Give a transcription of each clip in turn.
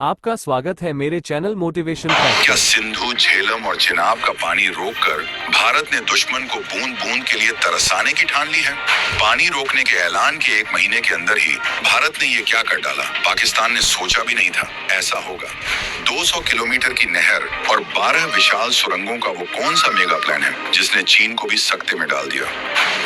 आपका स्वागत है मेरे चैनल मोटिवेशन फैक्ट। क्या सिंधु, झेलम और चिनाब का पानी रोककर भारत ने दुश्मन को बूंद बूंद के लिए तरसाने की ठान ली है? पानी रोकने के ऐलान के एक महीने के अंदर ही भारत ने ये क्या कर डाला? पाकिस्तान ने सोचा भी नहीं था ऐसा होगा। 200 किलोमीटर की नहर और 12 विशाल सुरंगों का वो कौन सा मेगा प्लान है जिसने चीन को भी सकते में डाल दिया?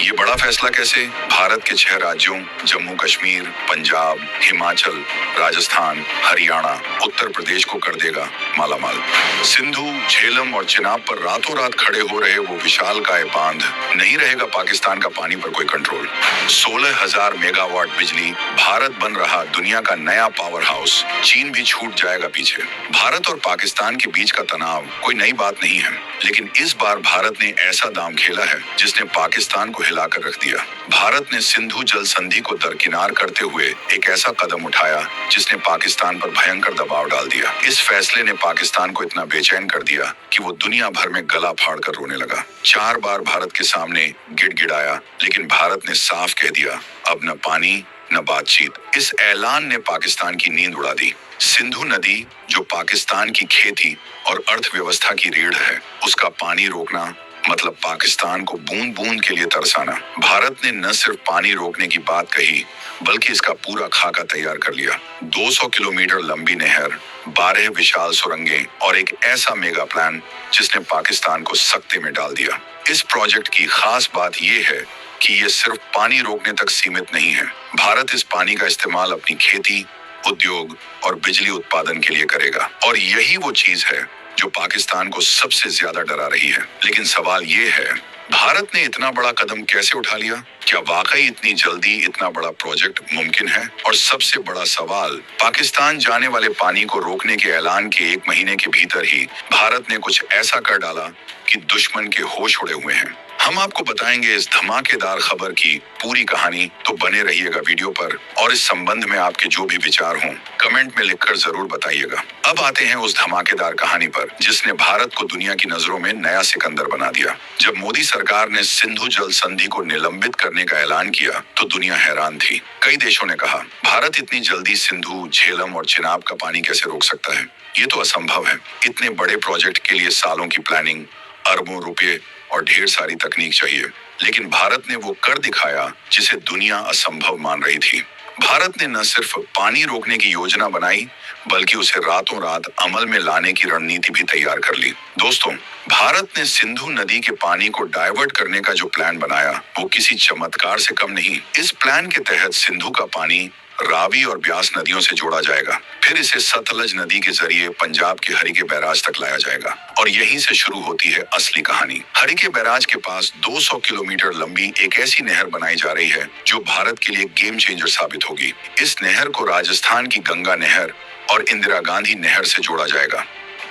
ये बड़ा फैसला कैसे भारत के 6 राज्यों जम्मू कश्मीर, पंजाब, हिमाचल, राजस्थान, हरियाणा, उत्तर प्रदेश को कर देगा मालामाल? सिंधु, झेलम और चिनाब पर रातों रात खड़े हो रहे वो विशालकाय बांध नहीं रहेगा पाकिस्तान का पानी पर कोई कंट्रोल। 16,000 मेगावाट बिजली, भारत बन रहा दुनिया का नया पावर हाउस, चीन भी छूट जाएगा पीछे। भारत और पाकिस्तान के बीच का तनाव कोई नई बात नहीं है, लेकिन इस बार भारत ने ऐसा दांव खेला है जिसने पाकिस्तान को हिलाकर रख दिया। भारत ने सिंधु जल संधि को दरकिनार करते हुए एक ऐसा कदम उठाया जिसने पाकिस्तान पर भयंकर दबाव डाल दिया। इस फैसले ने पाकिस्तान को इतना बेचैन कर दिया कि वो दुनिया भर में गला फाड़कर रोने लगा। 4 बार भारत के सामने गिड़गिड़ाया, लेकिन भारत ने साफ कह दिया, अब न पानी न बातचीत। इस ऐलान ने पाकिस्तान की नींद उड़ा दी। सिंधु नदी, जो पाकिस्तान की खेती और अर्थव्यवस्था की रीढ़ है, उसका पानी रोकना मतलब पाकिस्तान को बूंद बूंद के लिए तरसाना। भारत ने न सिर्फ पानी रोकने की बात कही, बल्कि इसका पूरा खाका तैयार कर लिया। 200 किलोमीटर लंबी नहर, 12 विशाल सुरंगें और एक ऐसा मेगा प्लान जिसने पाकिस्तान को सकते में डाल दिया। इस प्रोजेक्ट की खास बात यह है कि ये सिर्फ पानी रोकने तक सीमित नहीं है। भारत इस पानी का इस्तेमाल अपनी खेती, उद्योग और बिजली उत्पादन के लिए करेगा, और यही वो चीज है जो पाकिस्तान को सबसे ज्यादा डरा रही है। लेकिन सवाल ये है, भारत ने इतना बड़ा कदम कैसे उठा लिया? क्या वाकई इतनी जल्दी इतना बड़ा प्रोजेक्ट मुमकिन है? और सबसे बड़ा सवाल, पाकिस्तान जाने वाले पानी को रोकने के ऐलान के एक महीने के भीतर ही भारत ने कुछ ऐसा कर डाला कि दुश्मन के होश उड़े हुए हैं। हम आपको बताएंगे इस धमाकेदार खबर की पूरी कहानी, तो बने रहिएगा वीडियो पर। और इस संबंध में आपके जो भी विचार हों, कमेंट में लिखकर जरूर बताइएगा। अब आते हैं उस धमाकेदार कहानी पर जिसने भारत को दुनिया की नजरों में नया सिकंदर बना दिया। जब मोदी सरकार ने सिंधु जल संधि को निलंबित करने का ऐलान किया तो दुनिया हैरान थी। कई देशों ने कहा, भारत इतनी जल्दी सिंधु, झेलम और चिनाब का पानी कैसे रोक सकता है? ये तो असंभव है। इतने बड़े प्रोजेक्ट के लिए सालों की प्लानिंग, अरबों रुपए और ढेर सारी तकनीक चाहिए। लेकिन भारत ने वो कर दिखाया जिसे दुनिया असंभव मान रही थी। भारत ने न सिर्फ पानी रोकने की योजना बनाई, बल्कि उसे रातों रात अमल में लाने की रणनीति भी तैयार कर ली। दोस्तों, भारत ने सिंधु नदी के पानी को डाइवर्ट करने का जो प्लान बनाया, वो किसी चमत्कार से कम नहीं। इस प्लान के तहत सिंधु का पानी रावी और ब्यास नदियों से जोड़ा जाएगा, फिर इसे सतलज नदी के जरिए पंजाब के हरिके बैराज तक लाया जाएगा, और यहीं से शुरू होती है असली कहानी। हरिके बैराज के पास 200 किलोमीटर लंबी एक ऐसी नहर बनाई जा रही है जो भारत के लिए गेम चेंजर साबित होगी। इस नहर को राजस्थान की गंगा नहर और इंदिरा गांधी नहर से जोड़ा जाएगा।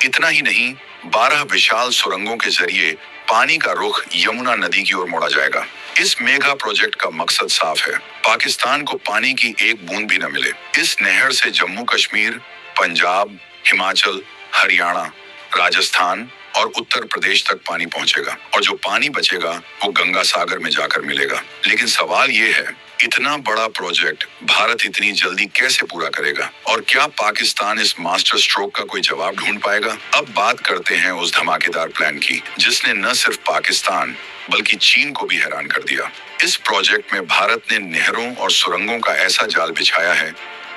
इतना ही नहीं, 12 विशाल सुरंगों के जरिए पानी का रुख यमुना नदी की ओर मोड़ा जाएगा। इस मेगा प्रोजेक्ट का मकसद साफ है, पाकिस्तान को पानी की एक बूंद भी न मिले। इस नहर से जम्मू कश्मीर, पंजाब, हिमाचल, हरियाणा, राजस्थान और उत्तर प्रदेश तक पानी पहुंचेगा, और जो पानी बचेगा वो गंगा सागर में जाकर मिलेगा। लेकिन सवाल ये है, इतना बड़ा प्रोजेक्ट भारत इतनी जल्दी कैसे पूरा करेगा? और क्या पाकिस्तान इस मास्टर स्ट्रोक का कोई जवाब ढूंढ पाएगा? अब बात करते हैं उस धमाकेदार प्लान की जिसने न सिर्फ पाकिस्तान बल्कि चीन को भी हैरान कर दिया। इस प्रोजेक्ट में भारत ने नहरों और सुरंगों का ऐसा जाल बिछाया है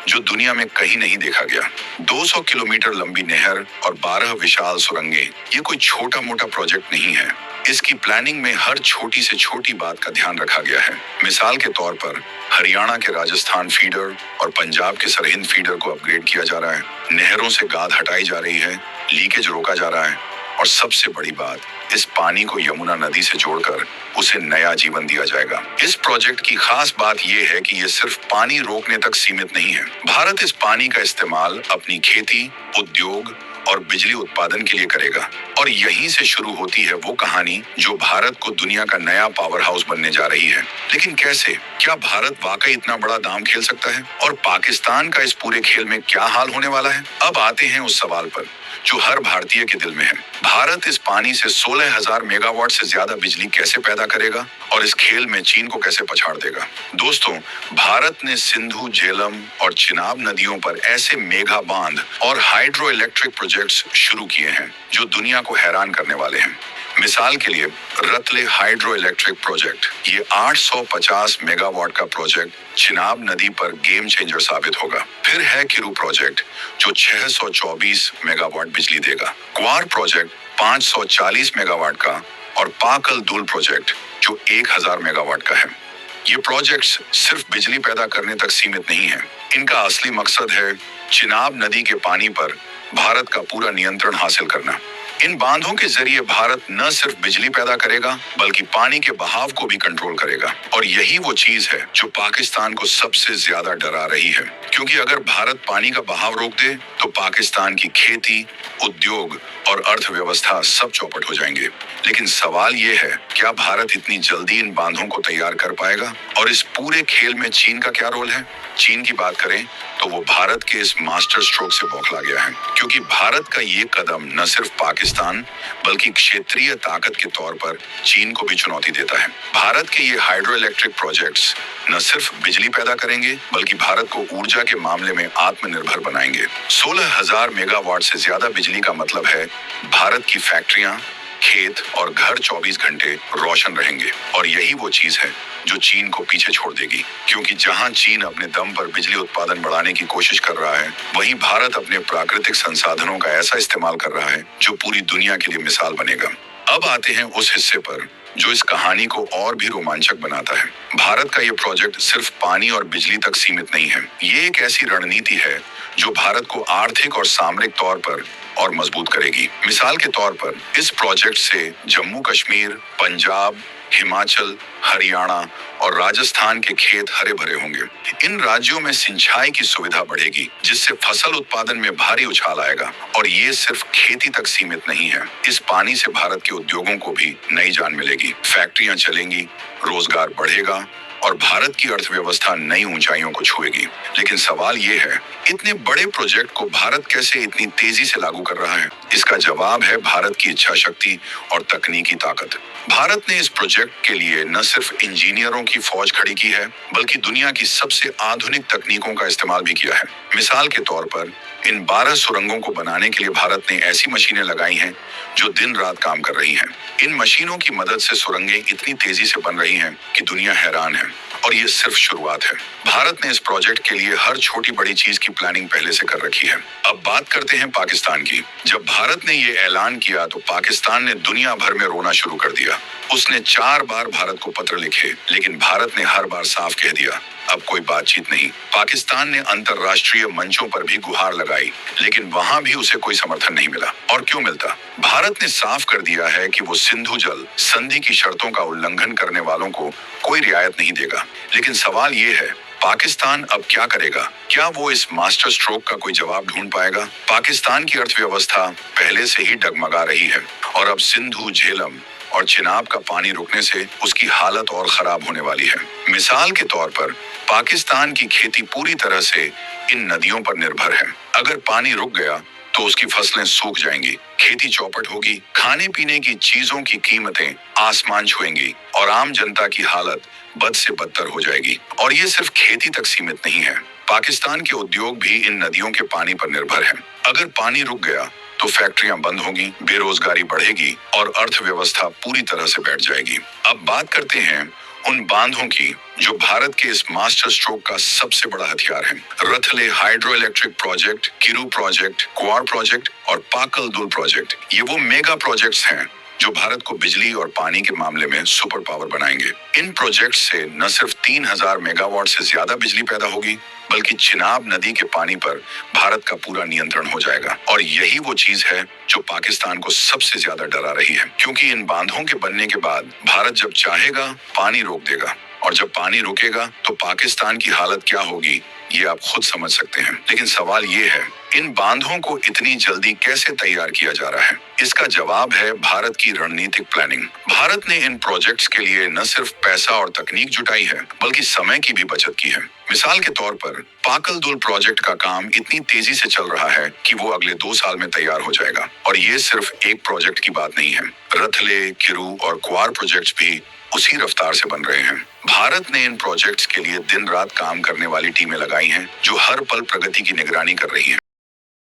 जो दुनिया में कहीं नहीं देखा गया। 200 किलोमीटर लंबी नहर और 12 विशाल सुरंगें, ये कोई छोटा मोटा प्रोजेक्ट नहीं है। इसकी प्लानिंग में हर छोटी से छोटी बात का ध्यान रखा गया है। मिसाल के तौर पर हरियाणा के राजस्थान फीडर और पंजाब के सरहिंद फीडर को अपग्रेड किया जा रहा है, नहरों से गाद हटाई जा रही है, लीकेज रोका जा रहा है, और सबसे बड़ी बात, इस पानी को यमुना नदी से जोड़कर उसे नया जीवन दिया जाएगा। इस प्रोजेक्ट की खास बात यह है कि यह सिर्फ पानी रोकने तक सीमित नहीं है। भारत इस पानी का इस्तेमाल अपनी खेती, उद्योग और बिजली उत्पादन के लिए करेगा, और और यहीं से शुरू होती है वो कहानी जो भारत को दुनिया का नया पावर हाउस बनने जा रही है। लेकिन कैसे? क्या भारत वाकई इतना बड़ा दांव खेल सकता है? और पाकिस्तान का इस पूरे खेल में क्या हाल होने वाला है? अब आते हैं उस सवाल पर जो हर भारतीय के दिल में है। भारत इस पानी से 16,000 मेगावाट से ज्यादा बिजली कैसे पैदा करेगा और इस खेल में चीन को कैसे पछाड़ देगा? दोस्तों, भारत ने सिंधु, झेलम और चिनाब नदियों पर ऐसे मेगा बांध और हाइड्रो इलेक्ट्रिक प्रोजेक्ट्स शुरू किए हैं जो दुनिया को हैरान करने वाले हैं। मिसाल के लिए रतले हाइड्रो इलेक्ट्रिक प्रोजेक्ट, ये 850 मेगावाट का प्रोजेक्ट चिनाब नदी पर गेम चेंजर साबित होगा। फिर है किरू प्रोजेक्ट जो 624 मेगावाट बिजली देगा, क्वार प्रोजेक्ट 540 मेगावाट का और पाकल दुल प्रोजेक्ट जो 1000 मेगावाट का है। ये प्रोजेक्ट्स सिर्फ बिजली पैदा करने तक सीमित नहीं है। इनका असली मकसद है चिनाब नदी के पानी पर भारत का पूरा नियंत्रण हासिल करना। इन बांधों के जरिए भारत न सिर्फ बिजली पैदा करेगा बल्कि पानी के बहाव को भी कंट्रोल करेगा। और यही वो चीज है जो पाकिस्तान को सबसे ज्यादा डरा रही है, क्योंकि अगर भारत पानी का बहाव रोक दे तो पाकिस्तान की खेती, उद्योग और अर्थव्यवस्था सब चौपट हो जाएंगे। लेकिन सवाल ये है, क्या भारत इतनी जल्दी इन बांधों को तैयार कर पाएगा? और इस पूरे खेल में चीन का क्या रोल है? चीन की बात करें तो वो भारत के इस मास्टर स्ट्रोक से बौखला गया है, क्योंकि भारत का ये कदम न सिर्फ पाकिस्तान बल्कि क्षेत्रीय ताकत के तौर पर चीन को भी चुनौती देता है। भारत के ये हाइड्रो इलेक्ट्रिक प्रोजेक्ट्स न सिर्फ बिजली पैदा करेंगे बल्कि भारत को ऊर्जा के मामले में आत्मनिर्भर बनाएंगे। 16,000 मेगावाट से ज्यादा बिजली का मतलब है भारत की फैक्ट्रियां, खेत और घर 24 घंटे रोशन रहेंगे। और यही वो चीज है जो चीन को पीछे छोड़ देगी, क्योंकि जहां चीन अपने दम पर बिजली उत्पादन बढ़ाने की कोशिश कर रहा है, वहीं भारत अपने प्राकृतिक संसाधनों का ऐसा इस्तेमाल कर रहा है जो पूरी दुनिया के लिए मिसाल बनेगा। अब आते हैं उस हिस्से पर जो इस कहानी को और भी रोमांचक बनाता है। भारत का ये प्रोजेक्ट सिर्फ पानी और बिजली तक सीमित नहीं है। ये एक ऐसी रणनीति है जो भारत को आर्थिक और सामरिक तौर पर और मजबूत करेगी। मिसाल के तौर पर इस प्रोजेक्ट से जम्मू कश्मीर, पंजाब, हिमाचल, हरियाणा और राजस्थान के खेत हरे भरे होंगे। इन राज्यों में सिंचाई की सुविधा बढ़ेगी, जिससे फसल उत्पादन में भारी उछाल आएगा। और ये सिर्फ खेती तक सीमित नहीं है, इस पानी से भारत के उद्योगों को भी नई जान मिलेगी, फैक्ट्रियां चलेंगी, रोजगार बढ़ेगा और भारत की अर्थव्यवस्था नई ऊंचाइयों को छुएगी। लेकिन सवाल ये है, इतने बड़े प्रोजेक्ट को भारत कैसे इतनी तेजी से लागू कर रहा है? इसका जवाब है भारत की इच्छा शक्ति और तकनीकी ताकत। भारत ने इस प्रोजेक्ट के लिए न सिर्फ इंजीनियरों की फौज खड़ी की है, बल्कि दुनिया की सबसे आधुनिक तकनीकों का इस्तेमाल भी किया है। मिसाल के तौर पर इन 12 सुरंगों को बनाने के लिए भारत ने ऐसी मशीनें लगाई हैं जो दिन रात काम कर रही हैं। इन मशीनों की मदद से सुरंगें इतनी तेजी से बन रही हैं कि दुनिया हैरान है। और ये सिर्फ शुरुआत है। भारत ने इस प्रोजेक्ट के लिए हर छोटी बड़ी चीज की प्लानिंग पहले से कर रखी है। अब बात करते हैं पाकिस्तान की। जब भारत ने ये ऐलान किया तो पाकिस्तान ने दुनिया भर में रोना शुरू कर दिया। उसने 4 बार भारत को पत्र लिखे, लेकिन भारत ने हर बार साफ कह दिया, अब कोई बातचीत नहीं। पाकिस्तान ने अंतर्राष्ट्रीय मंचों पर भी गुहार लगाई, लेकिन वहां भी उसे कोई समर्थन नहीं मिला। और क्यों मिलता? भारत ने साफ कर दिया है कि वो सिंधु जल संधि की शर्तों का उल्लंघन करने वालों को कोई रियायत नहीं देगा। लेकिन सवाल ये है, पाकिस्तान अब क्या करेगा? क्या वो इस मास्टर स्ट्रोक का कोई जवाब ढूंढ पाएगा? पाकिस्तान की अर्थव्यवस्था पहले से ही डगमगा रही है और अब सिंधु, झेलम और चिनाब का पानी रुकने से उसकी हालत और खराब होने वाली है। मिसाल के तौर पर पाकिस्तान की खेती पूरी तरह से इन नदियों पर निर्भर है। अगर पानी रुक गया तो उसकी फसलें सूख जाएंगी, खेती चौपट होगी, खाने पीने की चीजों की कीमतें आसमान छुएंगी और आम जनता की हालत बद से बदतर हो जाएगी। और ये सिर्फ खेती तक सीमित नहीं है, पाकिस्तान के उद्योग भी इन नदियों के पानी पर निर्भर हैं। अगर पानी रुक गया तो फैक्ट्रियां बंद होंगी, बेरोजगारी बढ़ेगी और अर्थव्यवस्था पूरी तरह से बैठ जाएगी। अब बात करते हैं उन बांधों की जो भारत के इस मास्टर स्ट्रोक का सबसे बड़ा हथियार है। रथले hydro electric project, Kiru project, क्वार प्रोजेक्ट और पाकल दुल प्रोजेक्ट, ये वो मेगा प्रोजेक्ट्स हैं जो भारत को बिजली और पानी के मामले में सुपर पावर बनाएंगे। इन प्रोजेक्ट से न सिर्फ 3000 मेगावाट से ज्यादा बिजली पैदा होगी, बल्कि चिनाब नदी के पानी पर भारत का पूरा नियंत्रण हो जाएगा। और यही वो चीज है जो पाकिस्तान को सबसे ज्यादा डरा रही है, क्योंकि इन बांधों के बनने के बाद भारत जब चाहेगा पानी रोक देगा, और जब पानी रुकेगा तो पाकिस्तान की हालत क्या होगी ये आप खुद समझ सकते हैं। लेकिन सवाल ये है, इन बांधों को इतनी जल्दी कैसे तैयार किया जा रहा है? इसका जवाब है भारत की रणनीतिक प्लानिंग। भारत ने इन प्रोजेक्ट्स के लिए न सिर्फ पैसा और तकनीक जुटाई है, बल्कि समय की भी बचत की है। मिसाल के तौर पर पाकल दुल प्रोजेक्ट का काम इतनी तेजी से चल रहा है कि वो अगले 2 साल में तैयार हो जाएगा। और ये सिर्फ एक प्रोजेक्ट की बात नहीं है। रथले, किरू और क्वार प्रोजेक्ट्स भी उसी रफ्तार से बन रहे हैं। भारत ने इन प्रोजेक्ट्स के लिए दिन रात काम करने वाली टीमें लगाई हैं, जो हर पल प्रगति की निगरानी कर रही हैं।